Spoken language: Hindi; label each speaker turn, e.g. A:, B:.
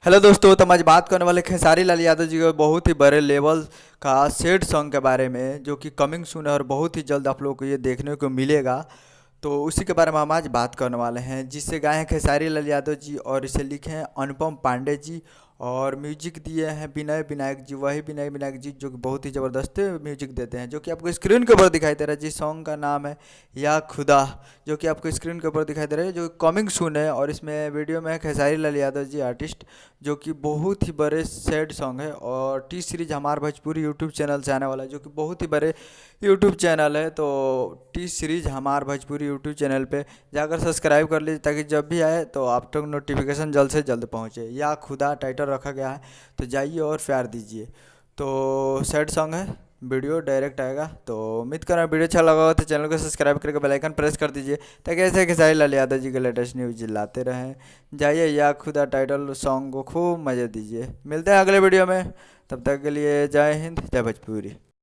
A: हेलो दोस्तों, तो हम आज बात करने वाले खेसारी लाल यादव जी के बहुत ही बड़े लेवल का सैड सॉन्ग के बारे में, जो कि कमिंग सून है और बहुत ही जल्द आप लोगों को ये देखने को मिलेगा। तो उसी के बारे में हम आज बात करने वाले हैं, जिससे गाए हैं खेसारी लाल यादव जी और इसे लिखे हैं अनुपम पांडे जी। और म्यूजिक दिए हैं विनय विनायक जी, वही विनय विनायक जी जो कि बहुत ही ज़बरदस्त म्यूजिक देते हैं, जो कि आपको स्क्रीन के ऊपर दिखाई दे रहा है। जिस सॉन्ग का नाम है या खुदा, जो कि आपको स्क्रीन के ऊपर दिखाई दे रहा है, जो कमिंग सून है। और इसमें वीडियो में है खेसारी लाल यादव जी आर्टिस्ट, जो कि बहुत ही बड़े सैड सॉन्ग है। और टी सीरीज हमार भोजपुरी यूट्यूब चैनल से आने वाला है, जो कि बहुत ही बड़े यूट्यूब चैनल है। तो टी सीरीज हमार भोजपुरी यूट्यूब चैनल पे जाकर सब्सक्राइब कर लीजिए, ताकि जब भी आए तो आप तक नोटिफिकेशन जल्द से जल्द पहुँचे। या खुदा टाइटल रखा गया है, तो जाइए और प्यार दीजिए। तो सैड सॉन्ग है, वीडियो डायरेक्ट आएगा। तो उम्मीद कर रहा हूँ वीडियो अच्छा लगा हो, तो चैनल को सब्सक्राइब करके बेल आइकन प्रेस कर दीजिए, ताकि ऐसे खेसारी लाल यादव जी के लेटेस्ट न्यूज लाते रहें। जाइए या खुदा टाइटल सॉन्ग को खूब मज़े दीजिए। मिलते हैं अगले वीडियो में, तब तक के लिए जय हिंद जय भोजपुरी।